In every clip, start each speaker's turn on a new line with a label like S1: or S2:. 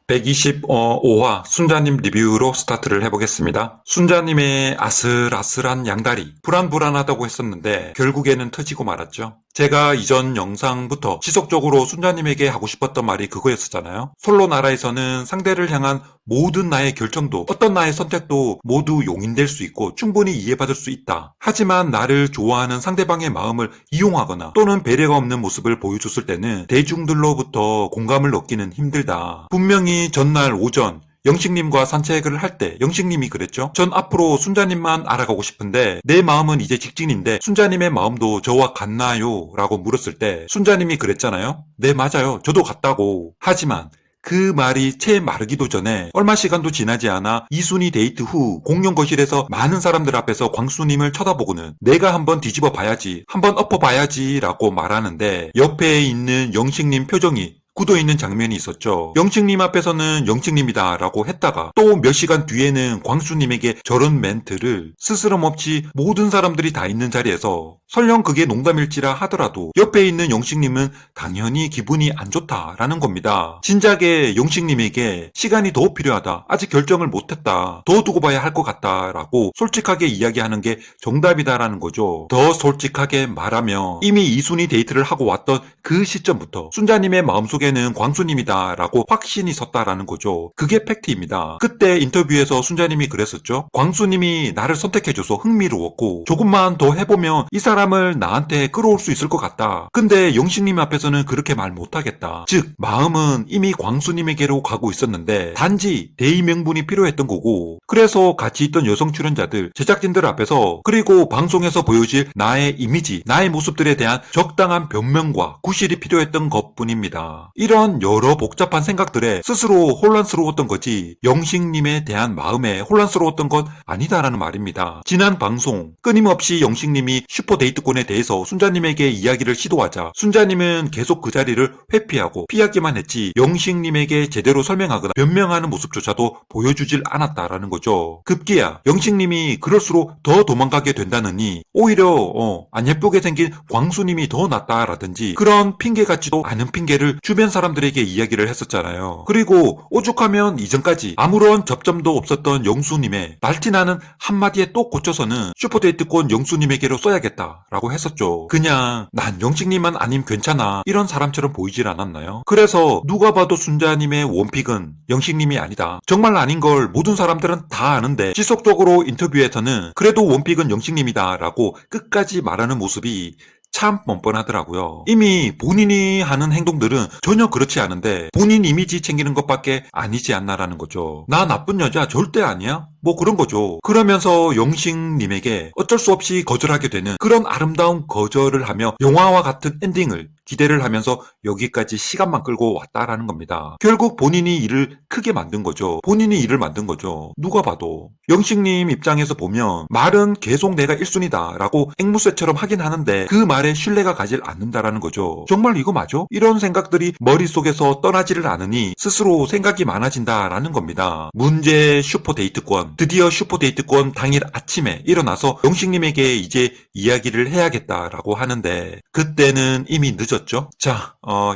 S1: 125화 순자님 리뷰로 스타트를 해보겠습니다. 순자님의 아슬아슬한 양다리, 불안불안하다고 했었는데 결국에는 터지고 말았죠. 제가 이전 영상부터 지속적으로 순자님에게 하고 싶었던 말이 그거였었잖아요. 솔로 나라에서는 상대를 향한 모든 나의 결정도, 어떤 나의 선택도 모두 용인될 수 있고 충분히 이해받을 수 있다. 하지만 나를 좋아하는 상대방의 마음을 이용하거나 또는 배려가 없는 모습을 보여줬을 때는 대중들로부터 공감을 얻기는 힘들다. 분명히 전날 오전 영식님과 산책을 할 때 영식님이 그랬죠. 전 앞으로 순자님만 알아가고 싶은데 내 마음은 이제 직진인데 순자님의 마음도 저와 같나요? 라고 물었을 때 순자님이 그랬잖아요. 네, 맞아요. 저도 같다고. 하지만 그 말이 채 마르기도 전에 얼마 시간도 지나지 않아 이순이 데이트 후 공용 거실에서 많은 사람들 앞에서 광수님을 쳐다보고는 내가 한번 뒤집어 봐야지, 한번 엎어 봐야지 라고 말하는데 옆에 있는 영식님 표정이 굳어있는 장면이 있었죠. 영식님 앞에서는 영식님이다 라고 했다가 또 몇 시간 뒤에는 광수님에게 저런 멘트를 스스럼 없이 모든 사람들이 다 있는 자리에서, 설령 그게 농담일지라 하더라도 옆에 있는 영식님은 당연히 기분이 안 좋다라는 겁니다. 진작에 영식님에게 시간이 더 필요하다, 아직 결정을 못했다, 더 두고 봐야 할 것 같다 라고 솔직하게 이야기하는 게 정답이다라는 거죠. 더 솔직하게 말하면 이미 이순이 데이트를 하고 왔던 그 시점부터 순자님의 마음속에는 광수님이다 라고 확신이 섰다라는 거죠. 그게 팩트입니다. 그때 인터뷰에서 순자님이 그랬었죠. 광수님이 나를 선택해줘서 흥미로웠고 조금만 더 해보면 이 사람을 나한테 끌어올 수 있을 것 같다. 근데 영식님 앞에서는 그렇게 말 못하겠다. 즉 마음은 이미 광수님에게로 가고 있었는데 단지 대의 명분이 필요했던 거고, 그래서 같이 있던 여성 출연자들, 제작진들 앞에서, 그리고 방송에서 보여질 나의 이미지, 나의 모습들에 대한 적당한 변명과 구실이 필요했던 것뿐입니다. 이런 여러 복잡한 생각들에 스스로 혼란스러웠던 거지 영식님에 대한 마음에 혼란스러웠던 건 아니다라는 말입니다. 지난 방송 끊임없이 영식님이 슈퍼데이트권에 대해서 순자님에게 이야기를 시도하자 순자님은 계속 그 자리를 회피하고 피하기만 했지 영식님에게 제대로 설명하거나 변명하는 모습조차도 보여주질 않았다라는 거죠. 급기야 영식님이 그럴수록 더 도망가게 된다느니 오히려 안 예쁘게 생긴 광수님이 더 낫다라든지 그런 핑계 같지도 않은 핑계를 주변 사람들에게 이야기를 했었잖아요. 그리고 오죽하면 이전까지 아무런 접점도 없었던 영수님의 날티나는 한마디에 또 고쳐서는 슈퍼데이트권 영수님에게로 써야겠다라고 했었죠. 그냥 난 영식님만 아님 괜찮아 이런 사람처럼 보이질 않았나요? 그래서 누가 봐도 순자님의 원픽은 영식님이 아니다, 정말 아닌 걸 모든 사람들은 다 아는데 지속적으로 인터뷰에서는 그래도 원픽은 영식님이다 라고 끝까지 말하는 모습이 참 뻔뻔하더라고요. 이미 본인이 하는 행동들은 전혀 그렇지 않은데 본인 이미지 챙기는 것밖에 아니지 않나라는 거죠. 나 나쁜 여자 절대 아니야? 뭐 그런 거죠. 그러면서 영식님에게 어쩔 수 없이 거절하게 되는 그런 아름다운 거절을 하며 영화와 같은 엔딩을 기대를 하면서 여기까지 시간만 끌고 왔다라는 겁니다. 결국 본인이 일을 크게 만든 거죠. 본인이 일을 만든 거죠. 누가 봐도. 영식님 입장에서 보면 말은 계속 내가 1순위다 라고 앵무새처럼 하긴 하는데 그 말에 신뢰가 가질 않는다라는 거죠. 정말 이거 맞아? 이런 생각들이 머릿속에서 떠나지를 않으니 스스로 생각이 많아진다라는 겁니다. 문제 슈퍼데이트권, 드디어 슈퍼데이트권 당일 아침에 일어나서 영식님에게 이제 이야기를 해야겠다라고 하는데 그때는 이미 늦었죠. 자,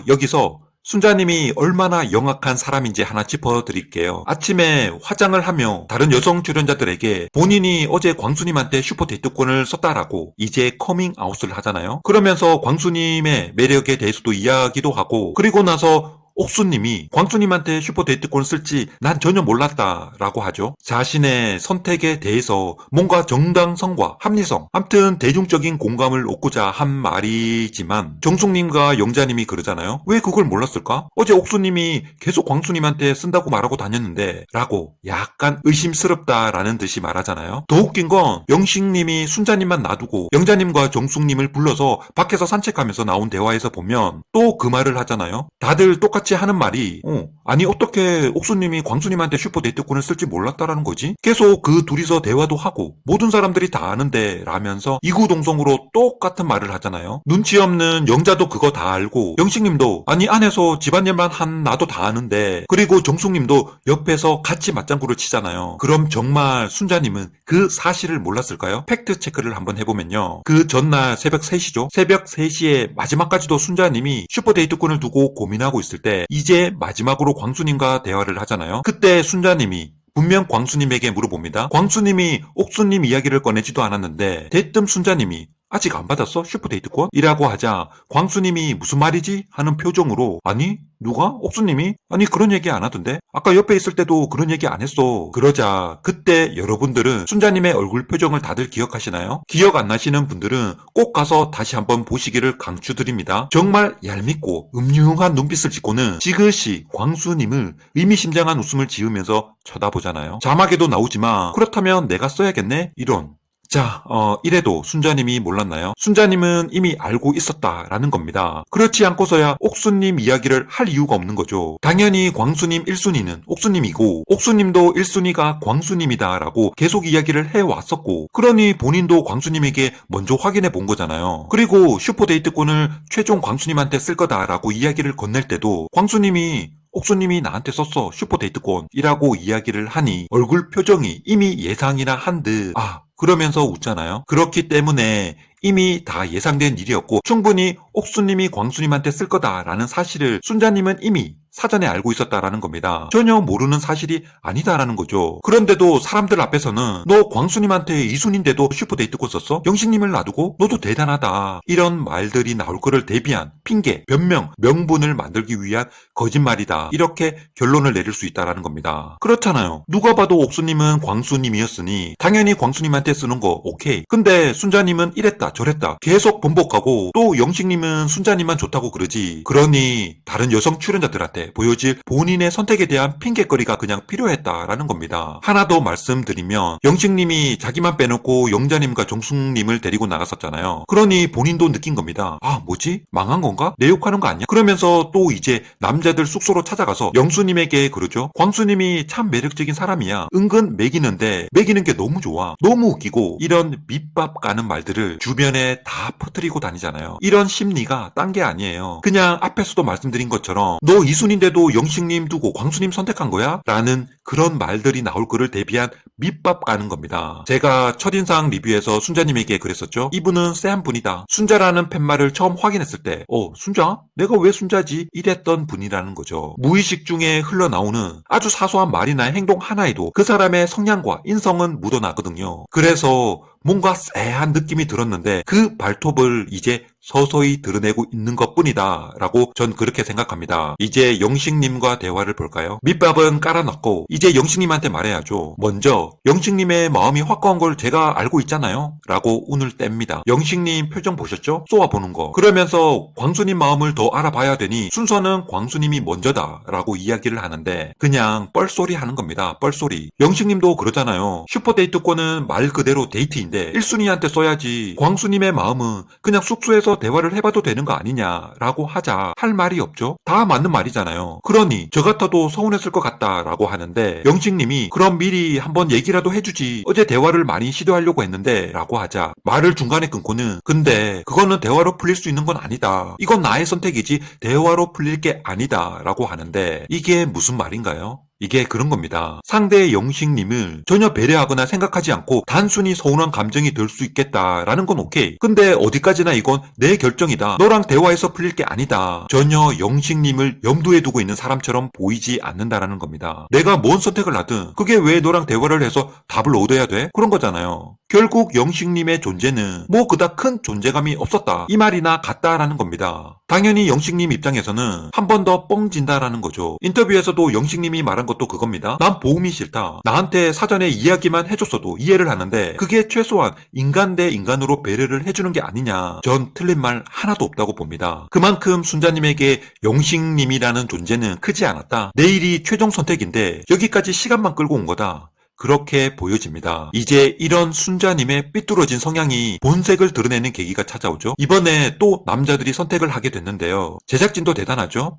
S1: 여기서 순자님이 얼마나 영악한 사람인지 하나 짚어드릴게요. 아침에 화장을 하며 다른 여성 출연자들에게 본인이 어제 광수님한테 슈퍼데이트권을 썼다라고 이제 커밍아웃을 하잖아요. 그러면서 광수님의 매력에 대해서도 이야기도 하고, 그리고 나서 옥수님이 광수님한테 슈퍼데이트권을 쓸지 난 전혀 몰랐다 라고 하죠. 자신의 선택에 대해서 뭔가 정당성과 합리성, 암튼 대중적인 공감을 얻고자 한 말이지만 정숙님과 영자님이 그러잖아요. 왜 그걸 몰랐을까? 어제 옥수님이 계속 광수님한테 쓴다고 말하고 다녔는데 라고 약간 의심스럽다라는 듯이 말하잖아요. 더 웃긴 건 영식님이 순자님만 놔두고 영자님과 정숙님을 불러서 밖에서 산책하면서 나온 대화에서 보면 또 그 말을 하잖아요. 다들 똑같이 하는 말이 아니 어떻게 옥수님이 광수님한테 슈퍼데이트권을 쓸지 몰랐다라는 거지? 계속 그 둘이서 대화도 하고 모든 사람들이 다 아는데 라면서 이구동성으로 똑같은 말을 하잖아요. 눈치 없는 영자도 그거 다 알고 영식님도 아니 안에서 집안일만 한 나도 다 아는데, 그리고 정숙님도 옆에서 같이 맞장구를 치잖아요. 그럼 정말 순자님은 그 사실을 몰랐을까요? 팩트 체크를 한번 해보면요. 그 전날 새벽 3시죠. 새벽 3시에 마지막까지도 순자님이 슈퍼데이트권을 두고 고민하고 있을 때 이제 마지막으로 광수님과 대화를 하잖아요. 그때 순자님이 분명 광수님에게 물어봅니다. 광수님이 옥수님 이야기를 꺼내지도 않았는데 대뜸 순자님이 아직 안 받았어? 슈퍼데이트권? 이라고 하자 광수님이 무슨 말이지? 하는 표정으로 아니 누가? 옥수님이? 아니 그런 얘기 안 하던데? 아까 옆에 있을 때도 그런 얘기 안 했어. 그러자 그때 여러분들은 순자님의 얼굴 표정을 다들 기억하시나요? 기억 안 나시는 분들은 꼭 가서 다시 한번 보시기를 강추드립니다. 정말 얄밉고 음흉한 눈빛을 짓고는 지그시 광수님을 의미심장한 웃음을 지으면서 쳐다보잖아요. 자막에도 나오지만 그렇다면 내가 써야겠네? 이런. 자, 이래도 순자님이 몰랐나요? 순자님은 이미 알고 있었다라는 겁니다. 그렇지 않고서야 옥수님 이야기를 할 이유가 없는 거죠. 당연히 광수님 1순위는 옥수님이고 옥수님도 1순위가 광수님이다라고 계속 이야기를 해왔었고 그러니 본인도 광수님에게 먼저 확인해 본 거잖아요. 그리고 슈퍼데이트권을 최종 광수님한테 쓸 거다라고 이야기를 건넬 때도 광수님이 옥수님이 나한테 썼어 슈퍼데이트권이라고 이야기를 하니 얼굴 표정이 이미 예상이나 한 듯 그러면서 웃잖아요. 그렇기 때문에 이미 다 예상된 일이었고 충분히 옥수님이 광수님한테 쓸 거다라는 사실을 순자님은 이미 사전에 알고 있었다라는 겁니다. 전혀 모르는 사실이 아니다라는 거죠. 그런데도 사람들 앞에서는 너 광수님한테 이순인데도 슈퍼데이트권 썼어? 영식님을 놔두고? 너도 대단하다. 이런 말들이 나올 거를 대비한 핑계, 변명, 명분을 만들기 위한 거짓말이다. 이렇게 결론을 내릴 수 있다라는 겁니다. 그렇잖아요. 누가 봐도 옥수님은 광수님이었으니 당연히 광수님한테 쓰는 거 오케이. 근데 순자님은 이랬다 저랬다 계속 번복하고 또 영식님은 순자님만 좋다고 그러지. 그러니 다른 여성 출연자들한테 보여질 본인의 선택에 대한 핑계거리가 그냥 필요했다라는 겁니다. 하나 더 말씀드리면 영식님이 자기만 빼놓고 영자님과 정숙님을 데리고 나갔었잖아요. 그러니 본인도 느낀 겁니다. 뭐지? 망한 건가? 내 욕하는 거 아니야? 그러면서 또 이제 남자들 숙소로 찾아가서 영수님에게 그러죠. 광수님이 참 매력적인 사람이야. 은근 매기는데 매기는 게 너무 좋아. 너무 웃기고 이런 밑밥 까는 말들을 주변에 다 퍼뜨리고 다니잖아요. 이런 심리가 딴 게 아니에요. 그냥 앞에서도 말씀드린 것처럼 너 이순인데도 영식님 두고 광수님 선택한 거야? 라는 그런 말들이 나올 거를 대비한 밑밥 까는 겁니다. 제가 첫인상 리뷰에서 순자님에게 그랬었죠. 이분은 쎄한 분이다. 순자라는 팻말을 처음 확인했을 때 순자? 내가 왜 순자지? 이랬던 분이라는 거죠. 무의식 중에 흘러나오는 아주 사소한 말이나 행동 하나에도 그 사람의 성향과 인성은 묻어나거든요. 그래서 뭔가 쎄한 느낌이 들었는데 그 발톱을 이제 서서히 드러내고 있는 것뿐이다 라고 전 그렇게 생각합니다. 이제 영식님과 대화를 볼까요? 밑밥은 깔아놨고 이제 영식님한테 말해야죠. 먼저 영식님의 마음이 확고한 걸 제가 알고 있잖아요 라고 운을 뗍니다. 영식님 표정 보셨죠? 쏘아보는 거. 그러면서 광수님 마음을 더 알아봐야 되니 순서는 광수님이 먼저다 라고 이야기를 하는데 그냥 뻘소리 하는 겁니다. 뻘소리. 영식님도 그러잖아요. 슈퍼데이트권은 말 그대로 데이트인데 1순위한테 써야지. 광수님의 마음은 그냥 숙소에서 대화를 해봐도 되는 거 아니냐라고 하자 할 말이 없죠. 다 맞는 말이잖아요. 그러니 저 같아도 서운했을 것 같다라고 하는데 영식님이 그럼 미리 한번 얘기라도 해주지. 어제 대화를 많이 시도하려고 했는데 라고 하자 말을 중간에 끊고는 근데 그거는 대화로 풀릴 수 있는 건 아니다. 이건 나의 선택이지 대화로 풀릴 게 아니다 라고 하는데 이게 무슨 말인가요? 이게 그런 겁니다. 상대의 영식님을 전혀 배려하거나 생각하지 않고 단순히 서운한 감정이 들 수 있겠다라는 건 오케이. 근데 어디까지나 이건 내 결정이다. 너랑 대화해서 풀릴 게 아니다. 전혀 영식님을 염두에 두고 있는 사람처럼 보이지 않는다라는 겁니다. 내가 뭔 선택을 하든 그게 왜 너랑 대화를 해서 답을 얻어야 돼? 그런 거잖아요. 결국 영식님의 존재는 뭐 그닥 큰 존재감이 없었다. 이 말이나 같다라는 겁니다. 당연히 영식님 입장에서는 한 번 더 뻥진다라는 거죠. 인터뷰에서도 영식님이 말한 것도 그겁니다. 난 보험이 싫다. 나한테 사전에 이야기만 해줬어도 이해를 하는데 그게 최소한 인간 대 인간으로 배려를 해주는 게 아니냐. 전 틀린 말 하나도 없다고 봅니다. 그만큼 순자님에게 영식님이라는 존재는 크지 않았다. 내일이 최종 선택인데 여기까지 시간만 끌고 온 거다. 그렇게 보여집니다. 이제 이런 순자님의 삐뚤어진 성향이 본색을 드러내는 계기가 찾아오죠. 이번에 또 남자들이 선택을 하게 됐는데요. 제작진도 대단하죠?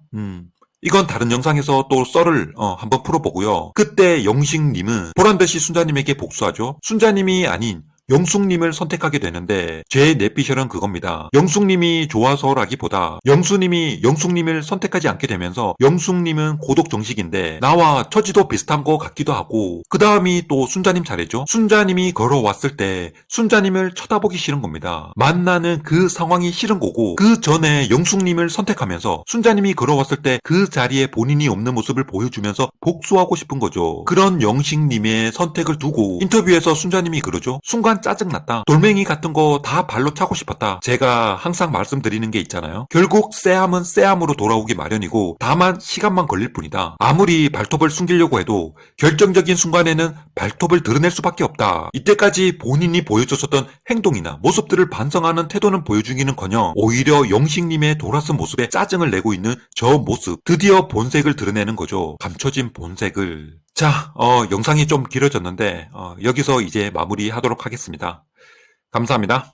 S1: 이건 다른 영상에서 또 썰을 한번 풀어보고요. 그때 영식님은 보란듯이 순자님에게 복수하죠. 순자님이 아닌 영숙님을 선택하게 되는데 제 뇌피셜은 그겁니다. 영숙님이 좋아서라기보다 영수님이 영숙님을 선택하지 않게 되면서 영숙님은 고독 정식인데 나와 처지도 비슷한 것 같기도 하고 그 다음이 또 순자님 차례죠. 순자님이 걸어왔을 때 순자님을 쳐다보기 싫은 겁니다. 만나는 그 상황이 싫은 거고 그 전에 영숙님을 선택하면서 순자님이 걸어왔을 때 그 자리에 본인이 없는 모습을 보여주면서 복수하고 싶은 거죠. 그런 영식님의 선택을 두고 인터뷰에서 순자님이 그러죠. 순간 짜증났다. 돌멩이 같은 거 다 발로 차고 싶었다. 제가 항상 말씀드리는 게 있잖아요. 결국 쎄함은 쎄함으로 돌아오기 마련이고 다만 시간만 걸릴 뿐이다. 아무리 발톱을 숨기려고 해도 결정적인 순간에는 발톱을 드러낼 수밖에 없다. 이때까지 본인이 보여줬었던 행동이나 모습들을 반성하는 태도는 보여주기는커녕 오히려 영식님의 돌아선 모습에 짜증을 내고 있는 저 모습, 드디어 본색을 드러내는 거죠. 감춰진 본색을. 자, 영상이 좀 길어졌는데 여기서 이제 마무리하도록 하겠습니다. 감사합니다.